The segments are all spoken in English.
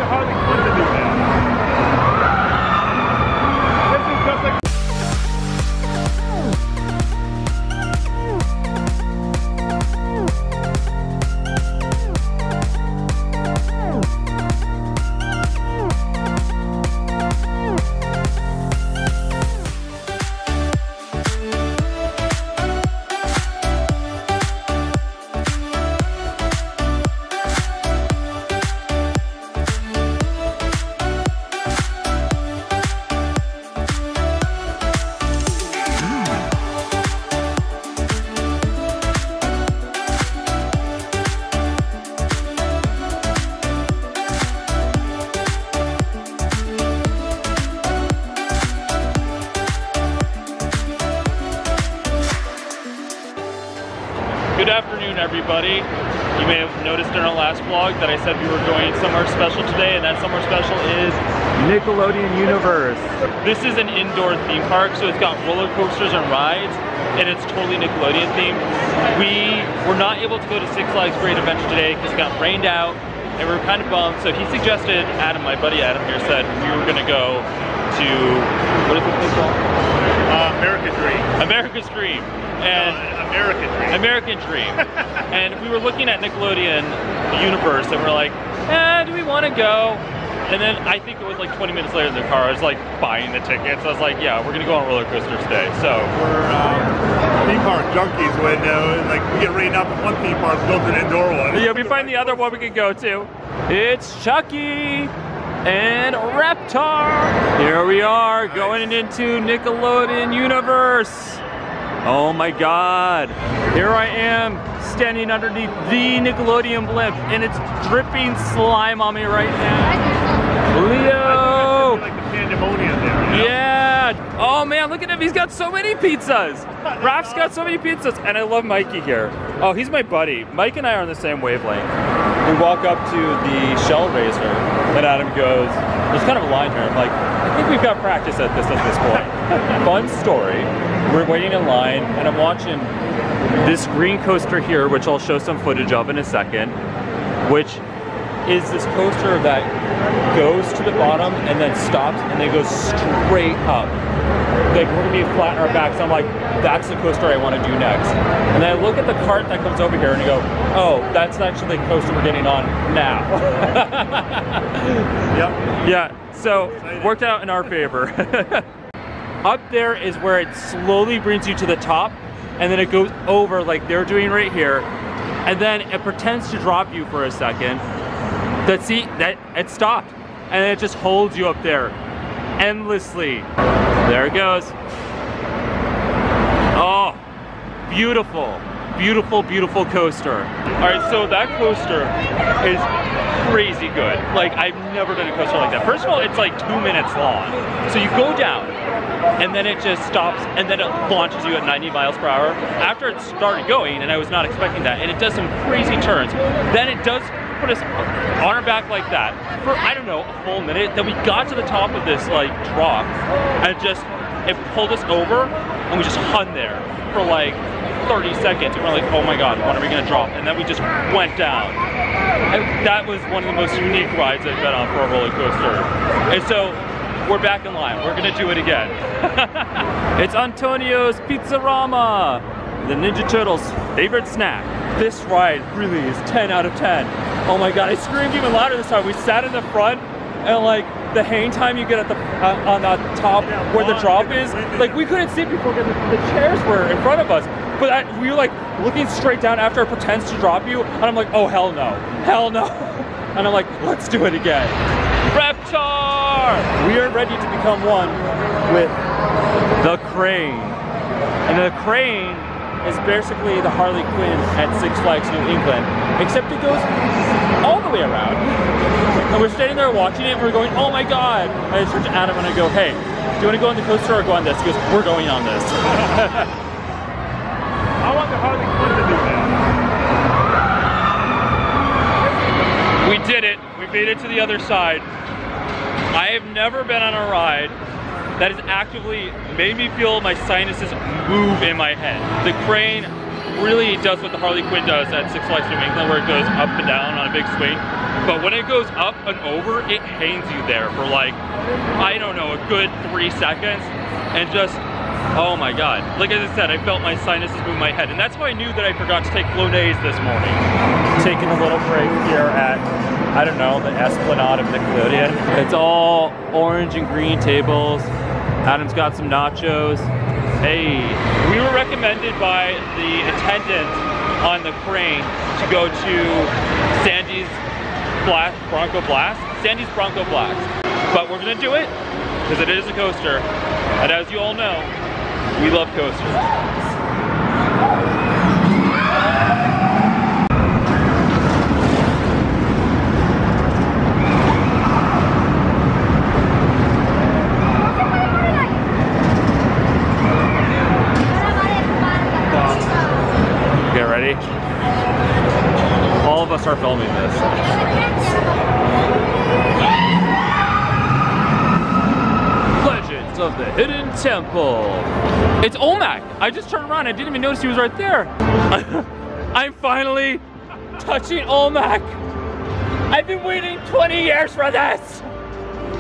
Harley Quinn to do that. This is just like Good afternoon, everybody. You may have noticed in our last vlog that I said we were going somewhere special today, and that somewhere special is Nickelodeon Universe. This is an indoor theme park, so it's got roller coasters and rides, and it's totally Nickelodeon themed. We were not able to go to Six Flags Great Adventure today because it got rained out, and we were kind of bummed. So he suggested, Adam, my buddy Adam here, said we were gonna go to, what is this place called? American Dream. America's Dream. And American Dream. American Dream. And we were looking at Nickelodeon Universe and we're like, do we want to go? And then I think it was like 20 minutes later in the car, I was like buying the tickets. I was like, yeah, we're gonna go on roller coasters today. So we're theme park junkies when like we get rained out from one theme park, we go to an indoor one. yeah, we find the other one we can go to. It's Chucky and Reptar. Here we are going into Nickelodeon Universe. Oh my God. Here I am standing underneath the Nickelodeon blimp and it's dripping slime on me right now. Leo! Like the pandemonium there. You know? Yeah. Oh man, look at him. He's got so many pizzas. Raph's got so many pizzas. And I love Mikey here. Oh, he's my buddy. Mike and I are on the same wavelength. We walk up to the Shell Racer and Adam goes, there's kind of a line here. I'm like, I think we've got practice at this point. Fun story. We're waiting in line and I'm watching this green coaster here, which I'll show some footage of in a second, which is this coaster that goes to the bottom and then stops and then goes straight up. Like we're gonna be flat on our backs. So I'm like, that's the coaster I want to do next. And then I look at the cart that comes over here and I go, oh, that's actually the coaster we're getting on now. Yep. Yeah, so worked out in our favor. Up there is where it slowly brings you to the top and then it goes over like they're doing right here. And then it pretends to drop you for a second. That it stopped. And it just holds you up there endlessly. There it goes. Oh, beautiful, beautiful, beautiful coaster. All right, so that coaster is crazy good. Like, I've never done a coaster like that. First of all, it's like 2 minutes long. So you go down, and then it just stops, and then it launches you at 90 miles per hour. After it started going, and I was not expecting that, and it does some crazy turns, then it does put us on our back like that for, I don't know, a full minute. Then we got to the top of this like drop, and it pulled us over, and we just hung there for like 30 seconds, and we're like, oh my God, when are we gonna drop? And then we just went down. And that was one of the most unique rides I've been on for a roller coaster. And so, we're back in line. We're gonna do it again. It's Antonio's Pizzarama, the Ninja Turtles' favorite snack. This ride really is 10 out of 10. Oh my God, I screamed even louder this time. We sat in the front and like the hang time you get at the on the top where the drop is, like we couldn't see before because the chairs were in front of us. But we were like looking straight down after it pretends to drop you, and I'm like, oh hell no, hell no. And I'm like, let's do it again. Reptar! We are ready to become one with the crane. And the crane is basically the Harley Quinn at Six Flags New England, except it goes all the way around. And we're standing there watching it, and we're going, oh my God. And I turn to Adam and I go, hey, do you want to go on the coaster or go on this? He goes, we're going on this. I want the Harley Quinn to do that. We did it. We made it to the other side. I have never been on a ride that has actively made me feel my sinuses move in my head. The crane really does what the Harley Quinn does at Six Flags New England, where it goes up and down on a big swing. But when it goes up and over, it hangs you there for like, I don't know, a good 3 seconds. And just, oh my God. Like as I said, I felt my sinuses move my head. And that's why I knew that I forgot to take Flonase this morning. Taking a little break here at, I don't know, the Esplanade of Nickelodeon. It's all orange and green tables. Adam's got some nachos. Hey, we were recommended by the attendant on the crane to go to Sandy's Bronco Blast. Sandy's Bronco Blast. But we're gonna do it because it is a coaster. And as you all know, we love coasters. All of us are filming this. Legends of the Hidden Temple. It's Olmec. I just turned around. I didn't even notice he was right there. I'm finally touching Olmec. I've been waiting 20 years for this.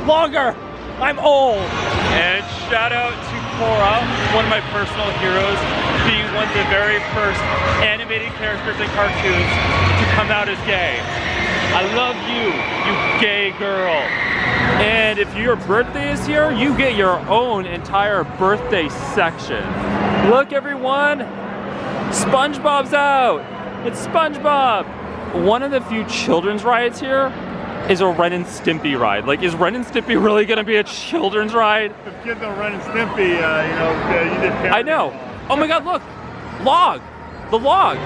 Longer. I'm old. And shout out to Korra, one of my personal heroes, being one of the very first animated characters in cartoons to come out as gay. I love you, you gay girl. And if your birthday is here, you get your own entire birthday section. Look everyone, SpongeBob's out. It's SpongeBob. One of the few children's rides here is a Ren and Stimpy ride. Like, is Ren and Stimpy really gonna be a children's ride? If kids on Ren and Stimpy, you know, you did. I know. Oh my God, look, log, the log.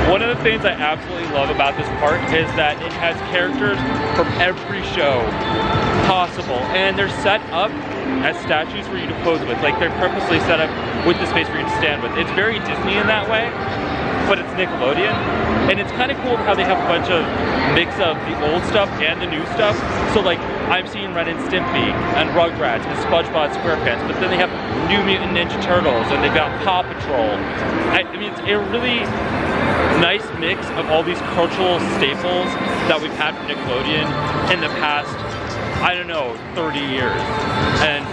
One of the things I absolutely love about this park is that it has characters from every show possible, and they're set up as statues for you to pose with. Like, they're purposely set up with the space for you to stand with. It's very Disney in that way, but it's Nickelodeon. And it's kind of cool how they have a bunch of mix of the old stuff and the new stuff. So like, I'm seeing Ren and Stimpy and Rugrats and SpongeBob SquarePants, but then they have New Mutant Ninja Turtles and they've got Paw Patrol. I mean, it's a really nice mix of all these cultural staples that we've had from Nickelodeon in the past, I don't know, 30 years. And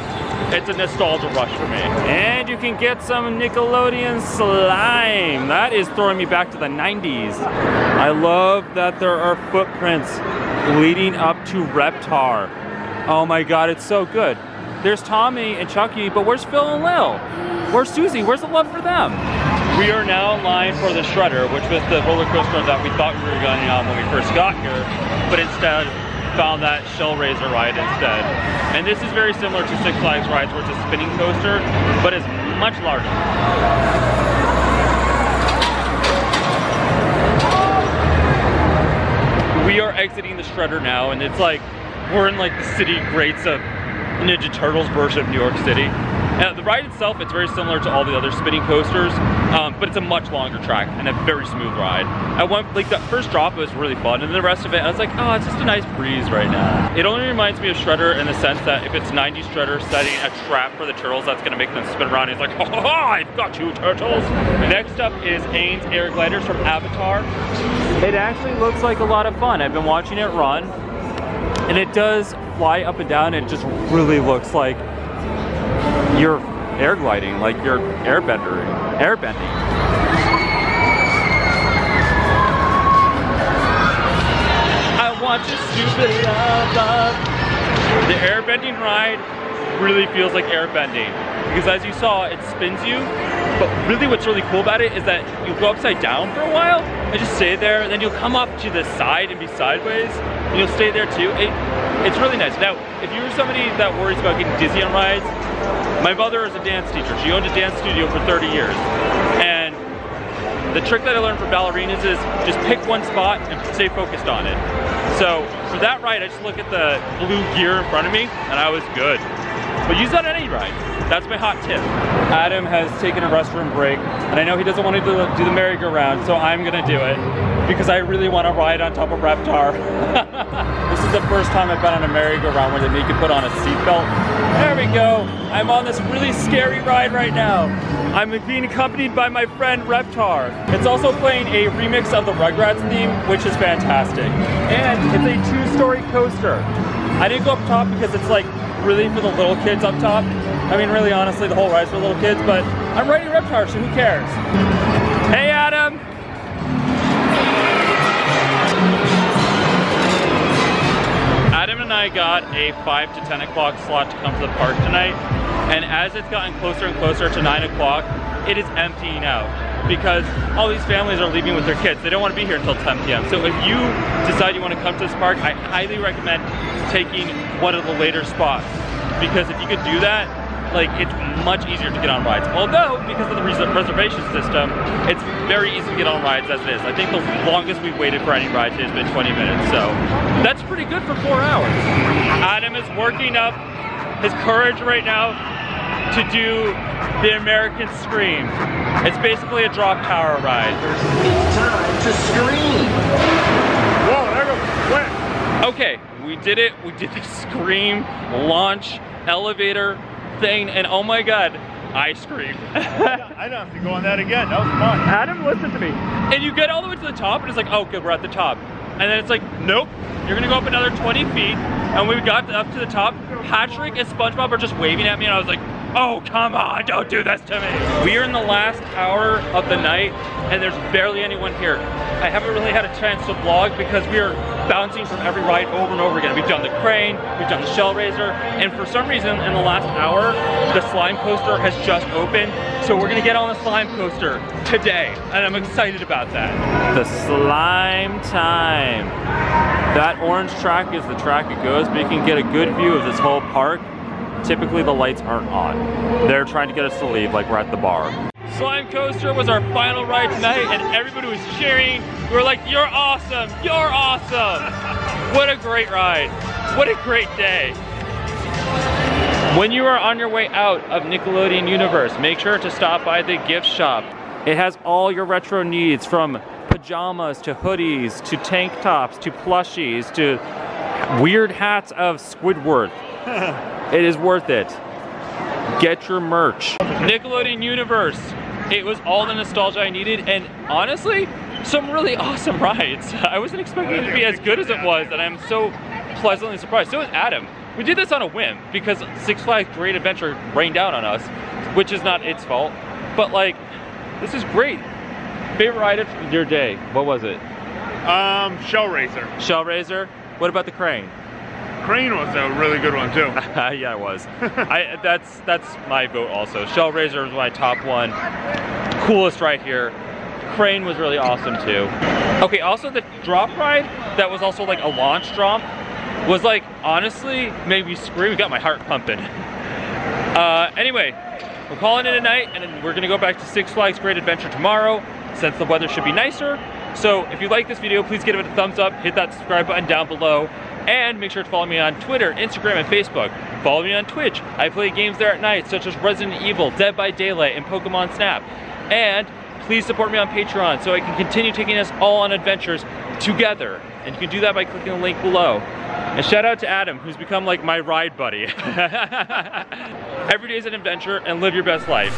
it's a nostalgia rush for me. And you can get some Nickelodeon slime. That is throwing me back to the 90s. I love that there are footprints leading up to Reptar. Oh my God, it's so good. There's Tommy and Chucky, but where's Phil and Lil? Where's Susie? Where's the love for them? We are now in line for the Shredder, which was the roller coaster that we thought we were going on when we first got here, but instead found that Shellraiser ride instead. And this is very similar to Six Flags rides, where it's a spinning coaster, but it's much larger. We are exiting the Shredder now, and it's like, we're in like the city greats of Ninja Turtles version of New York City. The ride itself, it's very similar to all the other spinning coasters, but it's a much longer track and a very smooth ride. I went, like, the first drop was really fun, and the rest of it, I was like, oh, it's just a nice breeze right now. It only reminds me of Shredder in the sense that if it's 90s Shredder setting a trap for the turtles, that's gonna make them spin around. He's like, oh, I've got you, turtles. Next up is Aang's Air Gliders from Avatar. It actually looks like a lot of fun. I've been watching it run, and it does fly up and down, and it just really looks like you're air gliding, like you're airbending. I want your stupid love. The airbending ride really feels like airbending, because as you saw, it spins you, but really what's really cool about it is that you'll go upside down for a while and just stay there, and then you'll come up to the side and be sideways, and you'll stay there too. It's really nice. Now, if you're somebody that worries about getting dizzy on rides, my mother is a dance teacher. She owned a dance studio for 30 years. And the trick that I learned from ballerinas is just pick one spot and stay focused on it. So for that ride, I just look at the blue gear in front of me and I was good. But use that on any ride. That's my hot tip. Adam has taken a restroom break, and I know he doesn't want to do the merry-go-round, so I'm gonna do it. because I really want to ride on top of Reptar. This is the first time I've been on a merry-go-round where they make you put on a seatbelt. There we go. I'm on this really scary ride right now. I'm being accompanied by my friend Reptar. It's also playing a remix of the Rugrats theme, which is fantastic. And it's a 2-story coaster. I didn't go up top because it's like really for the little kids up top. I mean, really, honestly, the whole ride's for little kids, but I'm riding Reptar, so who cares? Hey, Adam! Adam and I got a 5 to 10 o'clock slot to come to the park tonight, and as it's gotten closer and closer to 9 o'clock, it is emptying out because all these families are leaving with their kids. They don't want to be here until 10 p.m. So if you decide you want to come to this park, I highly recommend taking one of the later spots, because if you could do that, like, it's much easier to get on rides. Although, because of the reservation system, it's very easy to get on rides as it is. I think the longest we've waited for any ride has been 20 minutes, so that's pretty good for 4 hours. Adam is working up his courage right now to do the American Scream. It's basically a drop tower ride. It's time to scream. Whoa, there goes the flip. Okay, we did it. We did the Scream launch elevator thing, and oh my god, I screamed. I don't have to go on that again. That was fun. Adam, listen to me. And you get all the way to the top, and it's like, oh good, we're at the top. And then it's like, nope, you're gonna go up another 20 feet. And when we got up to the top, Patrick and SpongeBob are just waving at me, and I was like, oh, come on, don't do this to me. We are in the last hour of the night, and there's barely anyone here. I haven't really had a chance to vlog because we are bouncing from every ride over and over again. We've done the crane, we've done the Shell Raiser, and for some reason in the last hour, the slime coaster has just opened. So we're gonna get on the slime coaster today, and I'm excited about that. The slime time. That orange track is the track it goes, but you can get a good view of this whole park. Typically the lights aren't on. They're trying to get us to leave like we're at the bar. Slime coaster was our final ride tonight, and everybody was cheering. We were like, you're awesome, you're awesome. What a great ride. What a great day. When you are on your way out of Nickelodeon Universe, make sure to stop by the gift shop. It has all your retro needs, from pajamas to hoodies to tank tops to plushies to weird hats of Squidward. It is worth it. Get your merch. Nickelodeon Universe. It was all the nostalgia I needed, and honestly, some really awesome rides. I wasn't expecting it to be as good as it was, and I'm so pleasantly surprised. So is Adam. We did this on a whim because Six Flags Great Adventure rained down on us, which is not its fault. But like, this is great. Favorite ride of your day? What was it? Shell Raiser. Shell Raiser. What about the crane? Crane was a really good one too. Yeah, it was. That's my vote also. Shell Raiser was my top one. Coolest right here. Crane was really awesome too. Okay, also the drop ride that was also like a launch drop was like, honestly, made me scream. It got my heart pumping. Anyway, we're calling it a night, and then we're gonna go back to Six Flags Great Adventure tomorrow, since the weather should be nicer. So if you like this video, please give it a thumbs up, hit that subscribe button down below, and make sure to follow me on Twitter, Instagram, and Facebook. Follow me on Twitch. I play games there at night, such as Resident Evil, Dead by Daylight, and Pokemon Snap. And please support me on Patreon so I can continue taking us all on adventures together. And you can do that by clicking the link below. And shout out to Adam, who's become like my ride buddy. Every day is an adventure, and live your best life.